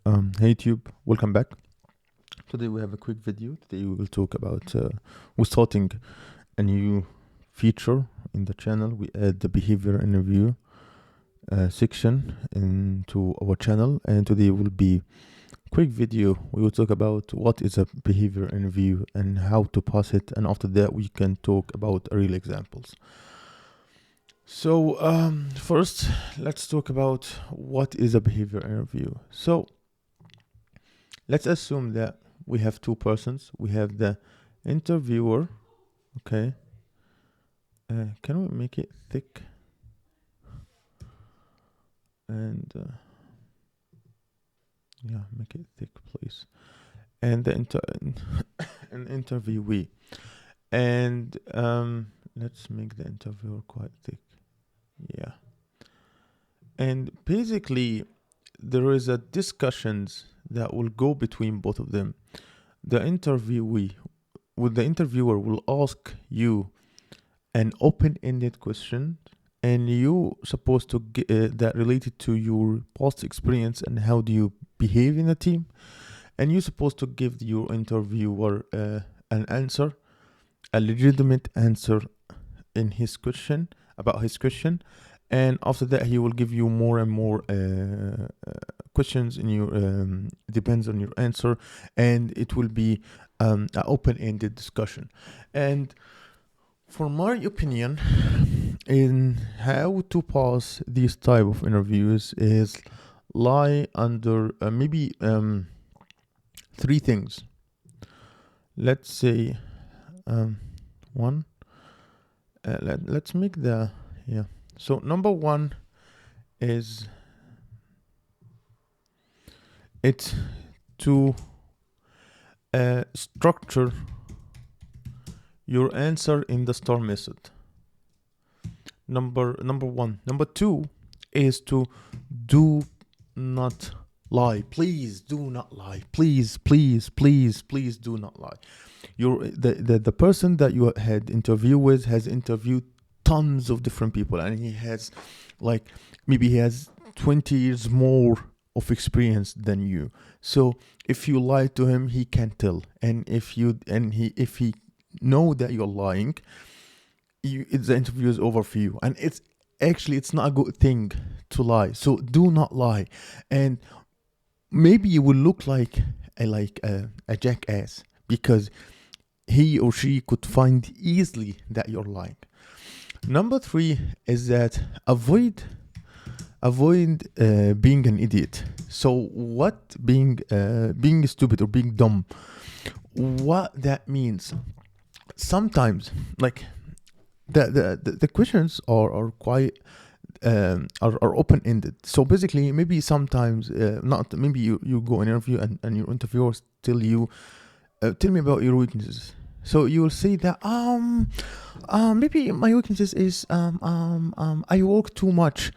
Hey YouTube, welcome back. Today we have a quick video. Today we will talk about we're starting a new feature in the channel. We add the behavior interview section into our channel, and today will be quick video. We will talk about what is a behavior interview and how to pass it, and after that we can talk about real examples. So first, let's talk about what is a behavior interview. So let's assume that we have two persons. We have the interviewer. Okay. Can we make it thick? And yeah, make it thick, please. And the an interviewee. And let's make the interviewer quite thick. Yeah. And basically, there is a discussions that will go between both of them. The interviewee, with the interviewer, will ask you an open-ended question, and you supposed to get that related to your past experience and how do you behave in a team, and you're supposed to give your interviewer an answer, a legitimate answer in his question about his question, and after that he will give you more and more questions in your depends on your answer, and it will be an open-ended discussion. And for my opinion in how to pass these type of interviews is lie under maybe three things. Let's say one. Let's make the So number one is it's to structure your answer in the STAR method. Number one. Number two is to do not lie. Please do not lie. Please do not lie. The person that you had interview with has interviewed tons of different people, and he has maybe he has 20 years more of experience than you. So if you lie to him, he can tell, and if he know that you're lying, the interview is over for you. And it's not a good thing to lie. So do not lie. And maybe you will look like a jackass because he or she could find easily that you're lying. Number three is that avoid being an idiot. So what being stupid or being dumb, what that means? Sometimes the questions are quite are open-ended. So basically, maybe sometimes not maybe you go an interview and your interviewer tell you tell me about your weaknesses. So you will say that maybe my weaknesses is I work too much.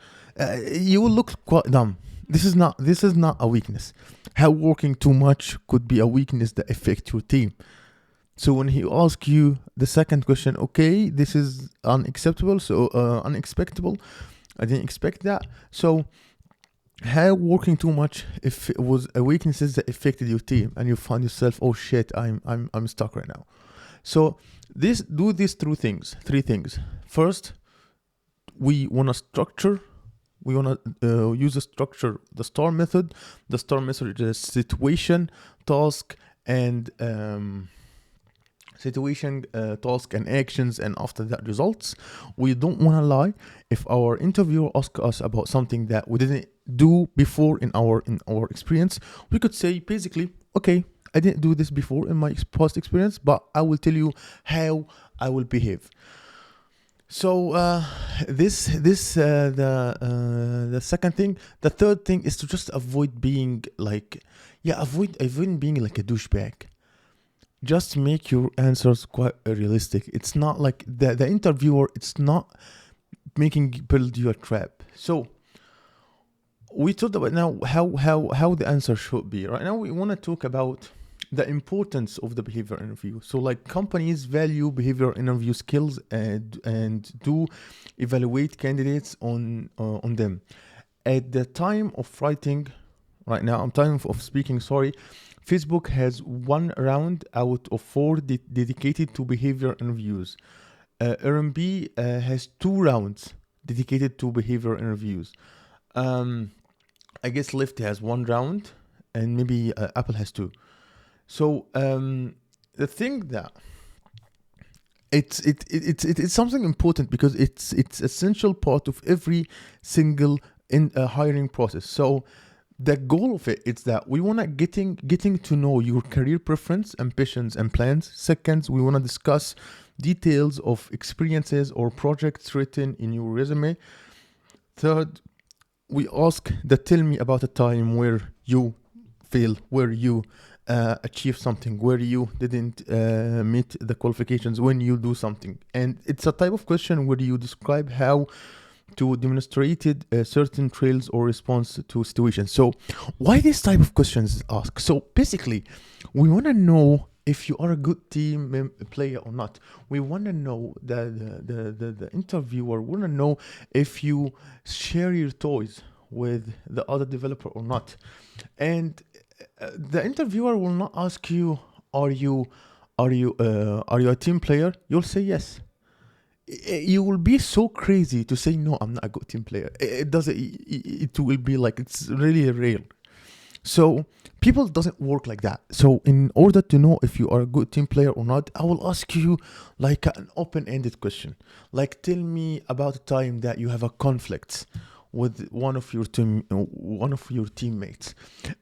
You will look quite dumb. This is not a weakness. How working too much could be a weakness that affects your team. So when he asks you the second question, okay, this is unacceptable, so unexpectable, I didn't expect that. So how working too much, if it was a weaknesses that affected your team, and you find yourself, oh shit, I'm stuck right now. So do these three things. First, we want to structure. We want to use a structure, the STAR method. The STAR method is situation, task, and task and actions, and after that results. We don't want to lie. If our interviewer asks us about something that we didn't do before in our experience, we could say basically, okay, I didn't do this before in my past experience, but I will tell you how I will behave. So the second thing. The third thing is to just avoid being avoid being like a douchebag. Just make your answers quite realistic. It's not like the interviewer, it's not build you a trap. So we talked about now how the answer should be. Right now we want to talk about the importance of the behavior interview. So companies value behavior interview skills and do evaluate candidates on them. At the time of writing right now. I'm tired of speaking. Sorry. Facebook has 1 round out of 4 dedicated to behavior interviews. R&B has 2 rounds dedicated to behavior interviews. Um, I guess Lyft has 1 round, and maybe Apple has 2. So the thing that it's something important because it's essential part of every single in hiring process. So the goal of it is that we want to getting to know your career preference, ambitions, and plans. Second, we want to discuss details of experiences or projects written in your resume. Third, we ask that tell me about a time where you fail, where you achieve something, where you didn't meet the qualifications when you do something. And it's a type of question where you describe how to demonstrated certain trails or response to situations. So why this type of questions is asked? So basically, we want to know if you are a good team player or not. We want to know the interviewer want to know if you share your toys with the other developer or not. And the interviewer will not ask you, are you a team player? You'll say yes. You will be so crazy to say no, I'm not a good team player. It will be like it's really real. So people doesn't work like that. So in order to know if you are a good team player or not, I will ask you like an open-ended question. Like, tell me about a time that you have a conflict with one of your teammates,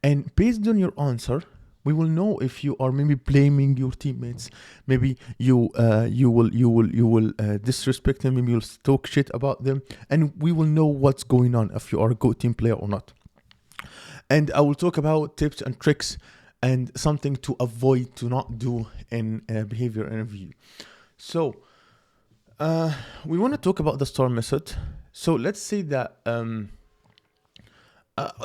and based on your answer, we will know if you are maybe blaming your teammates, maybe you will disrespect them, maybe you'll talk shit about them, and we will know what's going on if you are a good team player or not. And I will talk about tips and tricks and something to avoid to not do in a behavior interview. So we want to talk about the STAR method. So let's say that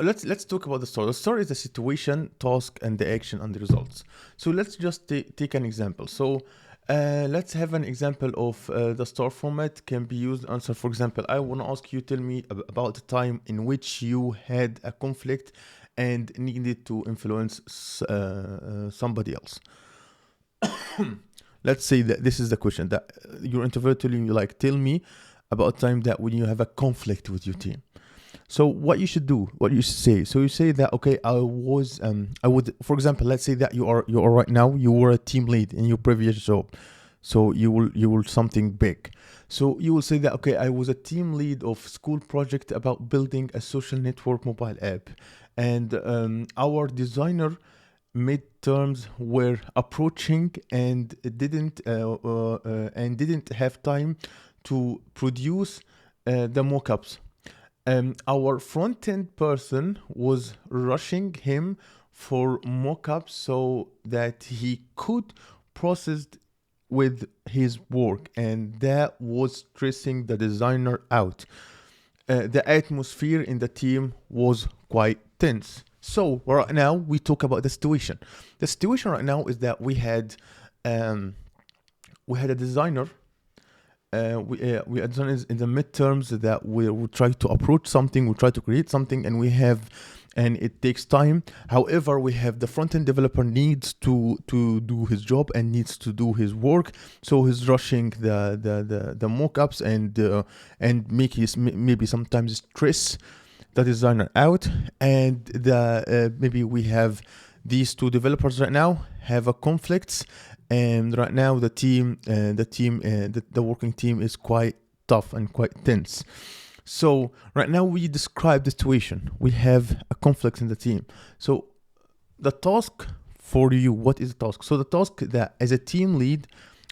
let's talk about the STAR. The STAR is the situation, task, and the action and the results. So let's just take an example. So let's have an example of the STAR format can be used. Answer, for example, I want to ask you, tell me about the time in which you had a conflict and needed to influence somebody else. Let's say that this is the question that your interviewer telling you, like, tell me about time that when you have a conflict with your team. So what you should do, what you should say. So you say that, okay, I would, for example, let's say that you are right now, you were a team lead in your previous job. So you will something big. So you will say that, okay, I was a team lead of school project about building a social network mobile app. And our designer midterms were approaching and didn't have time to produce the mockups. Our front-end person was rushing him for mockups so that he could process with his work, and that was stressing the designer out. The atmosphere in the team was quite tense. So right now we talk about the situation. The situation right now is that we had a designer. We had designers in the midterms that we try to approach something, we try to create something, and it takes time. However, we have the front-end developer needs to do his job and needs to do his work, so he's rushing the mockups and maybe sometimes stress the designer out. And maybe we have these two developers right now have a conflicts, and right now the working team is quite tough and quite tense. So right now we describe the situation. We have a conflict in the team. So the task for you, what is the task? So the task that as a team lead,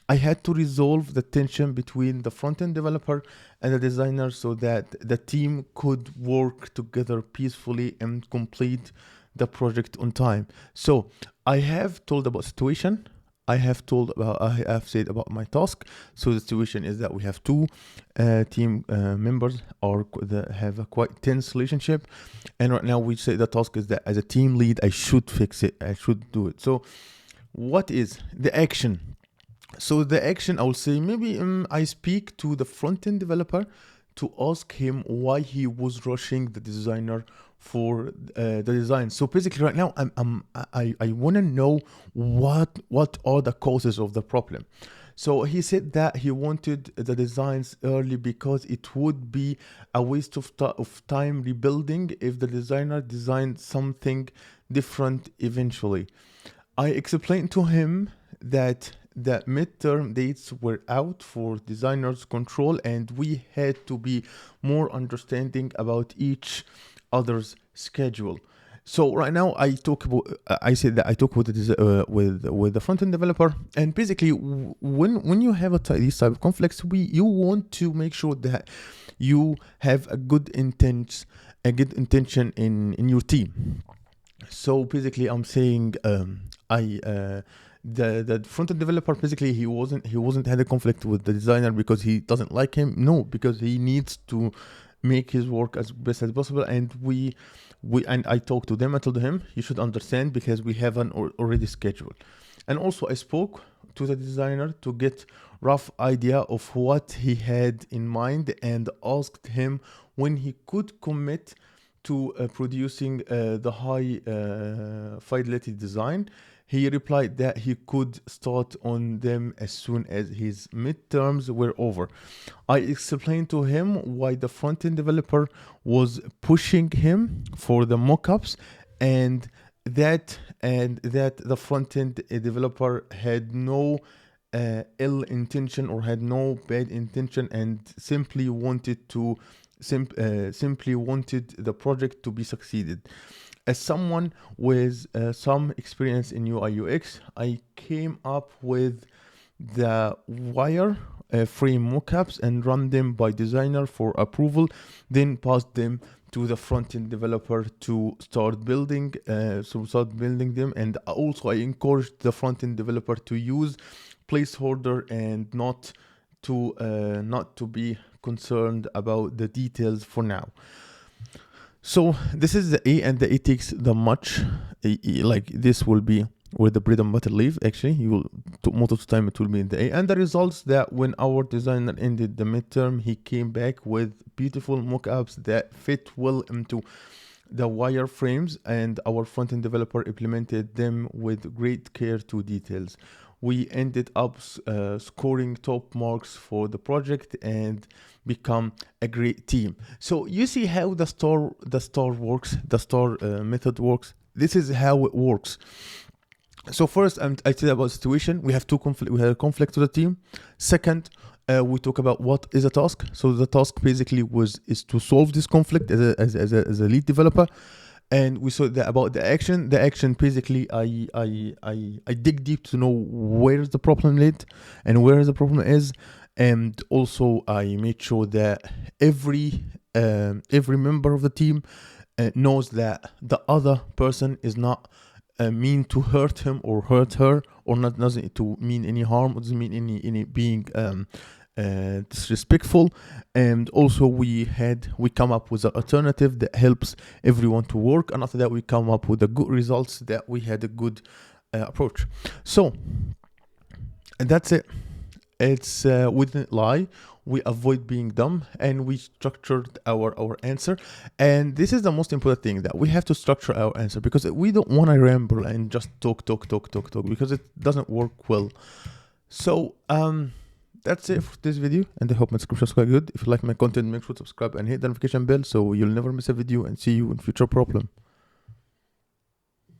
I had to resolve the tension between the front-end developer and the designer so that the team could work together peacefully and complete the project on time. So I have told about situation. I have said about my task. So the situation is that we have two team members have a quite tense relationship, and right now we say the task is that as a team lead, I should fix it. I should do it. So what is the action? So the action, I will say maybe I speak to the front-end developer to ask him why he was rushing the designer for the design. So basically right now I want to know what are the causes of the problem. So he said that he wanted the designs early because it would be a waste of time rebuilding if the designer designed something different eventually. I explained to him that the midterm dates were out for designers control, and we had to be more understanding about each other's schedule. So right now I said that I talk with with the front end developer, and basically when you have these type of conflicts, you want to make sure that you have a good intention in your team. So basically I'm saying I the front end developer, basically he wasn't had a conflict with the designer because he doesn't like him. No, because he needs to make his work as best as possible, and and I talked to them. I told him you should understand because we have an already scheduled. And also I spoke to the designer to get rough idea of what he had in mind, and asked him when he could commit to producing the high fidelity design. He replied that he could start on them as soon as his midterms were over. I explained to him why the front-end developer was pushing him for the mockups, and that the front-end developer had no ill intention or had no bad intention, and simply wanted the project to be succeeded. As someone with some experience in UI UX, I came up with the wire frame mockups and run them by designer for approval, then passed them to the front-end developer to start building them. And also I encouraged the front-end developer to use placeholder and not to be concerned about the details for now. So this is the A, and the A takes the much, like this will be where the bread and butter live. Actually, you will, most of the time it will be in the A. And the results that when our designer ended the midterm, he came back with beautiful mockups that fit well into the wireframes, and our front-end developer implemented them with great care to details. We ended up scoring top marks for the project and become a great team. So you see how the star works, the star method works. This is how it works. So first, I tell you about the situation. We have we had a conflict with the team. Second, we talk about what is a task. So the task basically is to solve this conflict as a lead developer. And we saw that about the action. The action basically, I dig deep to know where's the problem laid and where the problem is, and also I made sure that every member of the team knows that the other person is not mean to hurt him or hurt her, or not doesn't to mean any harm, or doesn't mean any being disrespectful. And also we come up with an alternative that helps everyone to work, and after that we come up with the good results that we had a good approach. So, and that's it. It's we didn't lie, we avoid being dumb, and we structured our answer. And this is the most important thing, that we have to structure our answer, because we don't want to ramble and just talk, because it doesn't work well. So that's it for this video, and I hope my description was quite good. If you like my content, make sure to subscribe and hit the notification bell so you'll never miss a video, and see you in future problem.